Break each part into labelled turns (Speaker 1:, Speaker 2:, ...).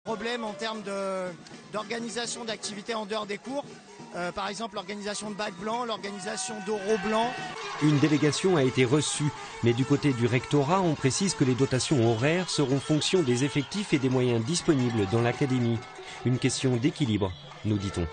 Speaker 1: Problème en termes d'organisation d'activités en dehors des cours. Par exemple, l'organisation de bacs blancs, l'organisation d'oraux blancs.
Speaker 2: Une délégation a été reçue, mais du côté du rectorat, on précise que les dotations horaires seront fonction des effectifs et des moyens disponibles dans l'académie. Une question d'équilibre, nous dit-on.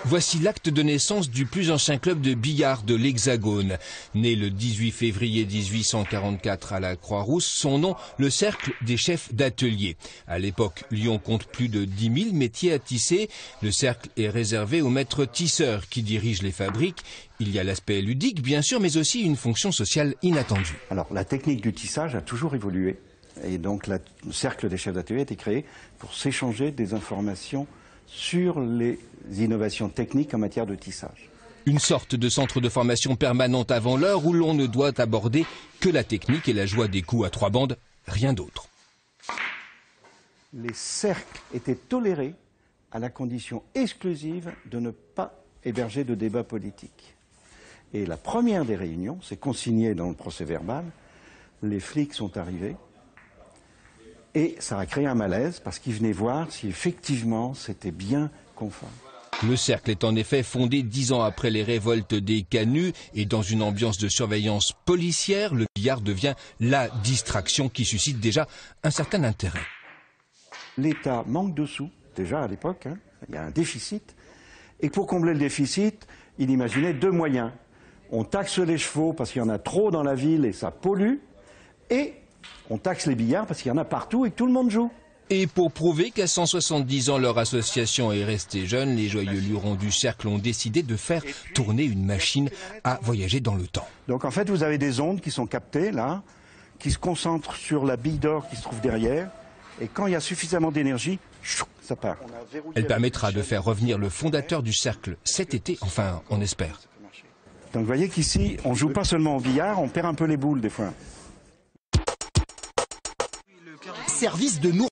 Speaker 3: Voici l'acte de naissance du plus ancien club de billard de l'Hexagone. Né le 18 février 1844 à la Croix-Rousse, son nom, le Cercle des chefs d'atelier. À l'époque, Lyon compte plus de 10 000 métiers à tisser. Le cercle est réservé aux maîtres tisseurs qui dirigent les fabriques. Il y a l'aspect ludique, bien sûr, mais aussi une fonction sociale inattendue.
Speaker 4: Alors, la technique du tissage a toujours évolué. Et donc, le Cercle des chefs d'atelier a été créé pour s'échanger des informations sur les innovations techniques en matière de tissage.
Speaker 3: Une sorte de centre de formation permanente avant l'heure où l'on ne doit aborder que la technique et la joie des coups à 3 bandes, rien d'autre.
Speaker 4: Les cercles étaient tolérés à la condition exclusive de ne pas héberger de débat politique. Et la première des réunions, c'est consigné dans le procès-verbal, les flics sont arrivés. Et ça a créé un malaise parce qu'ils venaient voir si effectivement c'était bien conforme.
Speaker 3: Le cercle est en effet fondé 10 ans après les révoltes des Canuts et dans une ambiance de surveillance policière, le billard devient la distraction qui suscite déjà un certain intérêt.
Speaker 4: L'État manque de sous, déjà à l'époque, il y a un déficit. Et pour combler le déficit, il imaginait 2 moyens. On taxe les chevaux parce qu'il y en a trop dans la ville et ça pollue. Et on taxe les billards parce qu'il y en a partout et que tout le monde joue.
Speaker 3: Et pour prouver qu'à 170 ans, leur association est restée jeune, les joyeux lurons du cercle ont décidé de faire tourner une machine à voyager dans le temps.
Speaker 4: Donc en fait, vous avez des ondes qui sont captées là, qui se concentrent sur la bille d'or qui se trouve derrière. Et quand il y a suffisamment d'énergie, ça part.
Speaker 3: Elle permettra de faire revenir le fondateur du cercle cet été, enfin, on espère.
Speaker 4: Donc vous voyez qu'ici, on ne joue pas seulement au billard, on perd un peu les boules des fois.
Speaker 5: Service de nous.